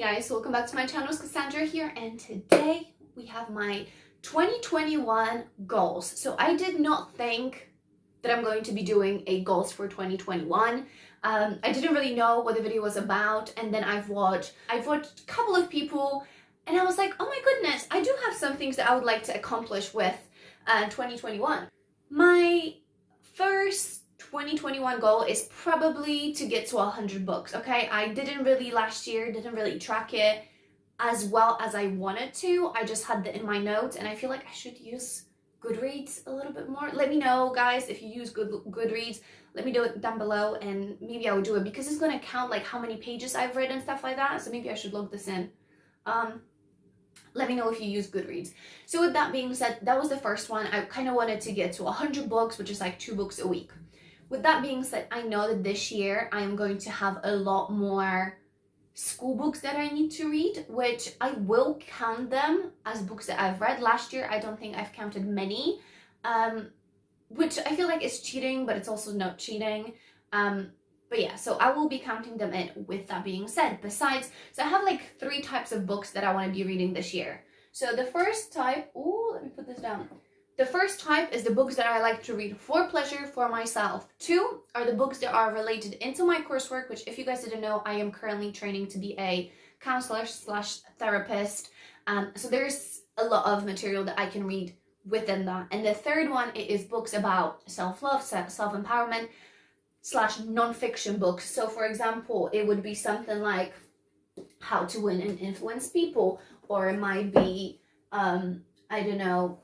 Hey guys, welcome back to my channel. It's Cassandra here, and today we have my 2021 goals. So I did not think that I'm going to be doing a goals for 2021. I didn't really know what the video was about, and then I've watched a couple of people, and I was like, oh my goodness, I do have some things that I would like to accomplish with 2021. My first 2021 goal is probably to get to 100 books. Okay, I didn't really track it as well as I wanted to. I just had that in my notes, and I feel like I should use Goodreads a little bit more. Let me know, guys, if you use Goodreads. Let me know it down below, and maybe I will do it because it's gonna count like how many pages I've read and stuff like that. So maybe I should log this in. Let me know if you use Goodreads. So with that being said, that was the first one. I kind of wanted to get to 100 books, which is like 2 books a week. With that being said, I know that this year I am going to have a lot more school books that I need to read, which I will count them as books that I've read. Last year, I don't think I've counted many, which I feel like is cheating, but it's also not cheating. But yeah, so I will be counting them in. With that being said, so I have like 3 types of books that I want to be reading this year. So the first type, let me put this down. The first type is the books that I like to read for pleasure, for myself. 2 are the books that are related into my coursework, which, if you guys didn't know, I am currently training to be a counselor/therapist. So there's a lot of material that I can read within that. And the third one is books about self-love, self-empowerment / non-fiction books. So for example, it would be something like How to Win and Influence People, or it might be, I don't know,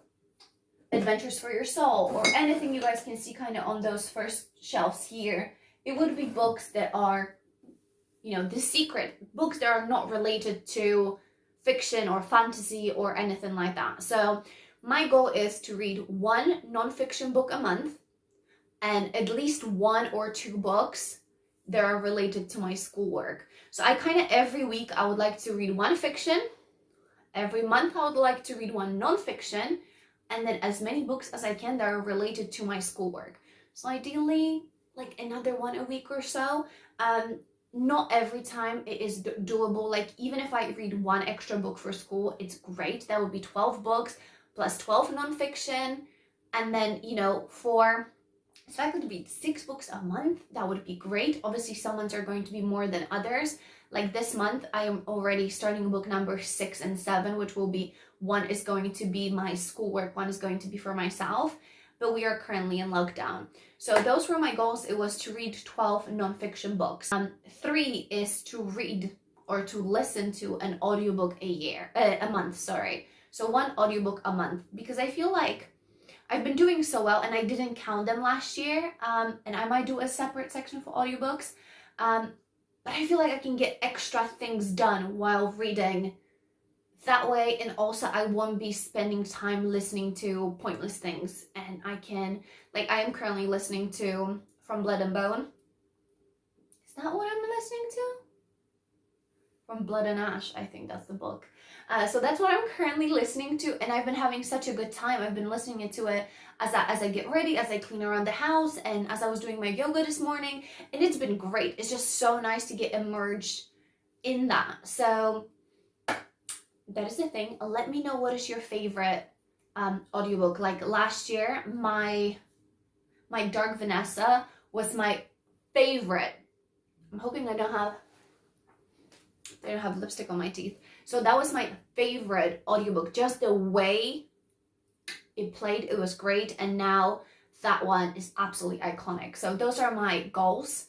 Adventures for Your Soul, or anything you guys can see kind of on those first shelves here. It would be books that are, The Secret, books that are not related to fiction or fantasy or anything like that. So my goal is to read 1 non-fiction book a month, and at least 1 or 2 books that are related to my schoolwork. So I kind of, every week I would like to read 1 fiction, every month I would like to read 1 non-fiction, and then as many books as I can that are related to my schoolwork. So ideally, like another 1 a week or so. Not every time it is doable. Like, even if I read 1 extra book for school, it's great. That would be 12 books plus 12 non-fiction. And then, so I could read 6 books a month. That would be great. Obviously, some months are going to be more than others. Like this month, I am already starting book number 6 and 7, which will be, 1 is going to be my schoolwork, 1 is going to be for myself, but we are currently in lockdown. So those were my goals. It was to read 12 nonfiction books. 3 is to read or to listen to an audiobook a month, sorry. So 1 audiobook a month, because I feel like I've been doing so well, and I didn't count them last year, and I might do a separate section for audiobooks, but I feel like I can get extra things done while reading that way, and also I won't be spending time listening to pointless things, and I am currently listening to From Blood and Bone. Is that what I'm listening to? From Blood and Ash, I think that's the book. So that's what I'm currently listening to, and I've been having such a good time. I've been listening to it as I get ready, as I clean around the house, and as I was doing my yoga this morning, and it's been great. It's just so nice to get immersed in that. So that is the thing. Let me know, what is your favorite audiobook? Like last year, my Dark Vanessa was my favorite. I'm hoping I don't have lipstick on my teeth. So that was my favorite audiobook. Just the way it played, it was great. And now that one is absolutely iconic. So those are my goals.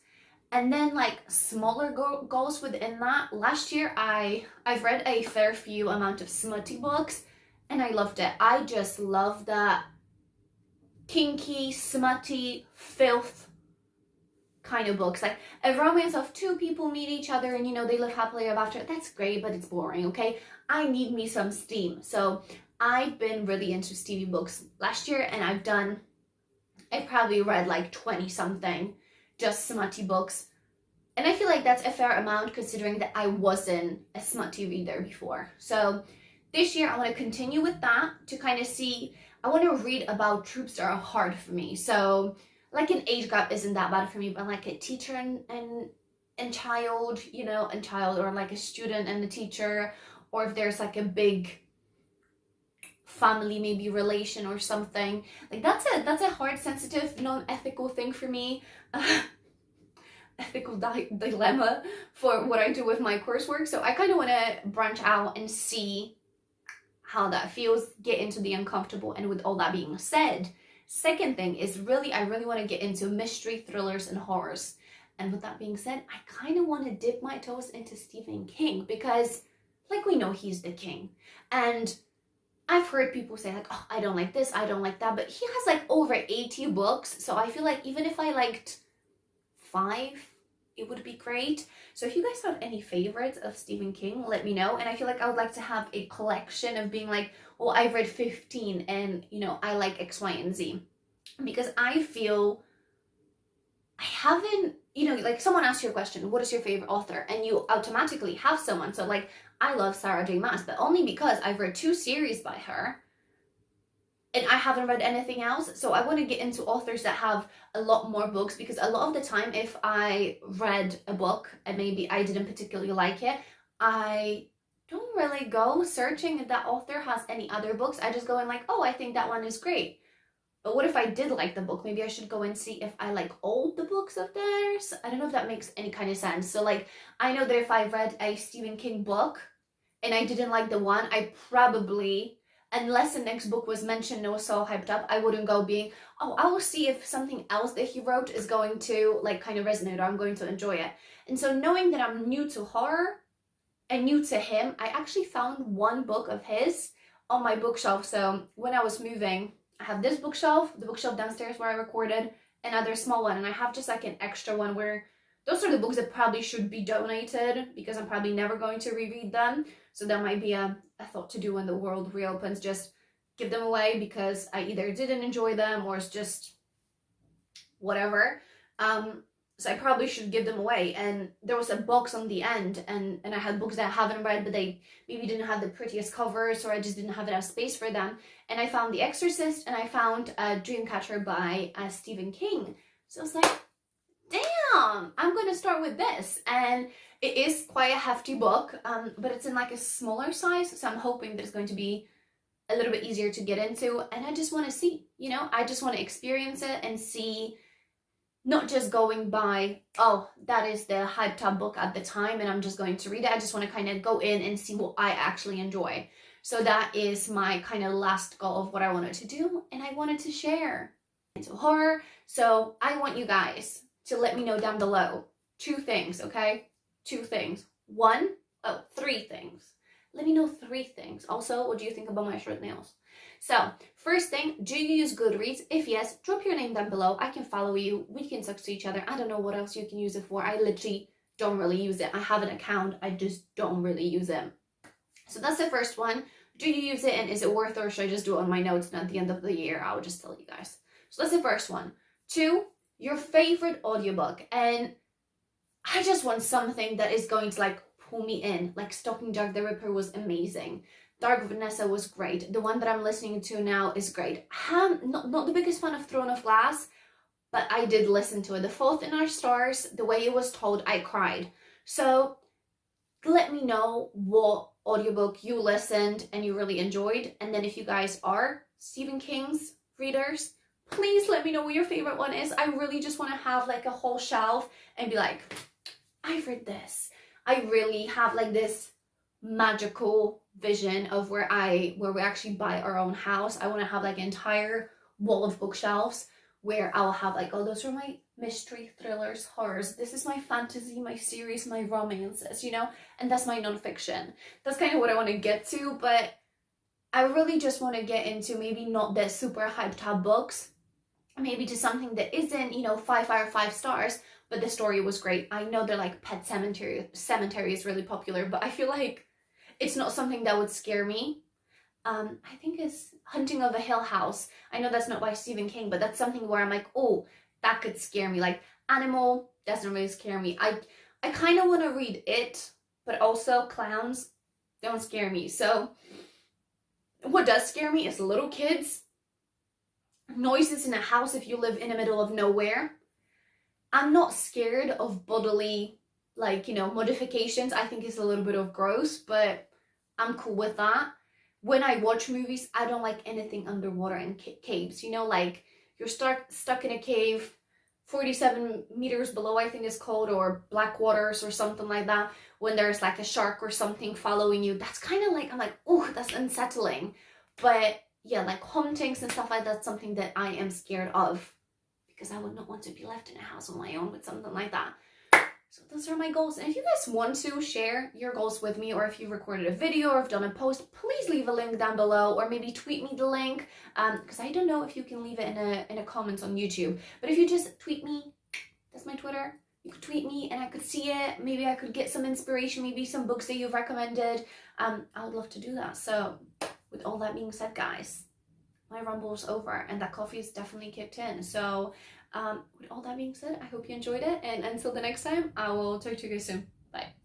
And then like smaller goals within that. Last year, I've read a fair few amount of smutty books, and I loved it. I just love that kinky, smutty, filth kind of books. Like a romance of 2 people meet each other and they live happily ever after. That's great, but it's boring, okay? I need me some steam. So I've been really into steamy books last year, and I probably read like 20 something just smutty books, and I feel like that's a fair amount considering that I wasn't a smutty reader before. So this year I want to continue with that, to kind of see, I want to read about tropes that are hard for me. So like an age gap isn't that bad for me, but like a teacher and and child, you know, and child, or like a student and a teacher, or if there's like a big family maybe relation or something. Like that's a hard, sensitive, non-ethical thing for me. Ethical dilemma for what I do with my coursework. So I kind of want to branch out and see how that feels, get into the uncomfortable. And with all that being said, second thing is I really want to get into mystery, thrillers, and horrors. And with that being said, I kind of want to dip my toes into Stephen King because, like, we know he's the king. And I've heard people say, like, oh, I don't like this, I don't like that. But he has like over 80 books. So I feel like even if I liked 5, it would be great. So if you guys have any favorites of Stephen King, let me know. And I feel like I would like to have a collection of being like, well, I've read 15 and, you know, I like X, Y, and Z. Because I feel I haven't, you know, like someone asks you a question, what is your favorite author? And you automatically have someone. So like, I love Sarah J. Maas, but only because I've read 2 series by her and I haven't read anything else. So I want to get into authors that have a lot more books, because a lot of the time if I read a book and maybe I didn't particularly like it, I don't really go searching if that author has any other books. I just go in like, oh, I think that one is great. But what if I did like the book? Maybe I should go and see if I like all the books of theirs. I don't know if that makes any kind of sense. So like, I know that if I read a Stephen King book and I didn't like the one, I probably, unless the next book was mentioned and was so hyped up, I wouldn't go being, oh, I will see if something else that he wrote is going to like kind of resonate or I'm going to enjoy it. And so knowing that I'm new to horror and new to him, I actually found one book of his on my bookshelf. So when I was moving, I have this bookshelf, the bookshelf downstairs where I recorded, another small one, and I have just like an extra one where those are the books that probably should be donated because I'm probably never going to reread them. So that might be a thought to do when the world reopens, just give them away because I either didn't enjoy them or it's just whatever. So I probably should give them away. And there was a box on the end, and I had books that I haven't read, but they maybe didn't have the prettiest covers, or I just didn't have enough space for them. And I found The Exorcist, and I found Dreamcatcher by Stephen King. So I was like, damn, I'm going to start with this. And it is quite a hefty book, but it's in like a smaller size. So I'm hoping that it's going to be a little bit easier to get into. And I just want to see, you know, I just want to experience it and see, not just going by, oh, that is the hyped up book at the time and I'm just going to read it. I just want to kind of go in and see what I actually enjoy. So that is my kind of last goal of what I wanted to do, and I wanted to share into horror. So I want you guys to let me know down below 2 things, okay? 2 things. 3 things. Let me know 3 things. Also, what do you think about my short nails? So, first thing, do you use Goodreads? If yes, drop your name down below. I can follow you. We can talk to each other. I don't know what else you can use it for. I literally don't really use it. I have an account. I just don't really use it. So that's the first one. Do you use it, and is it worth it, or should I just do it on my notes, and at the end of the year I'll just tell you guys? So that's the first one. 2, your favorite audiobook. And I just want something that is going to like pull me in. Like Stalking Jack the Ripper was amazing. Dark Vanessa was great. The one that I'm listening to now is great. I'm not the biggest fan of Throne of Glass, but I did listen to it. The Fault in Our Stars, the way it was told, I cried. So let me know what audiobook you listened and you really enjoyed. And then if you guys are Stephen King's readers, please let me know what your favorite one is. I really just want to have like a whole shelf and be like, I've read this. I really have like this magical vision of where we actually buy our own house. I want to have like an entire wall of bookshelves where I'll have like, oh, those are my mystery, thrillers, horrors. This is my fantasy, my series, my romances, you know, and that's my nonfiction. That's kind of what I want to get to, but I really just want to get into maybe not the super hyped up books, maybe to something that isn't, you know, 5 out of 5 stars, but the story was great. I know they're like Pet Cemetery is really popular, but I feel like it's not something that would scare me. I think it's Hunting of a Hill House. I know that's not by Stephen King, but that's something where I'm like, oh, that could scare me. Like Animal doesn't really scare me. I kind of want to read it, but also clowns don't scare me. So what does scare me is little kids, noises in a house if you live in the middle of nowhere. I'm not scared of bodily like, you know, modifications, I think is a little bit of gross, but I'm cool with that. When I watch movies, I don't like anything underwater and caves, you know, like you're stuck in a cave 47 meters below, I think it's called, or black waters or something like that, when there's like a shark or something following you. That's kind of like, I'm like, oh, that's unsettling. But yeah, like hauntings and stuff like that's something that I am scared of, because I would not want to be left in a house on my own with something like that. So those are my goals. And if you guys want to share your goals with me, or if you recorded a video or have done a post, please leave a link down below, or maybe tweet me the link, because I don't know if you can leave it in a comment on YouTube. But if you just tweet me, that's my Twitter. You could tweet me and I could see it. Maybe I could get some inspiration, maybe some books that you've recommended. I would love to do that. So with all that being said, guys, my rumble's over and that coffee is definitely kicked in. So with all that being said, I hope you enjoyed it, and until the next time, I will talk to you guys soon. Bye.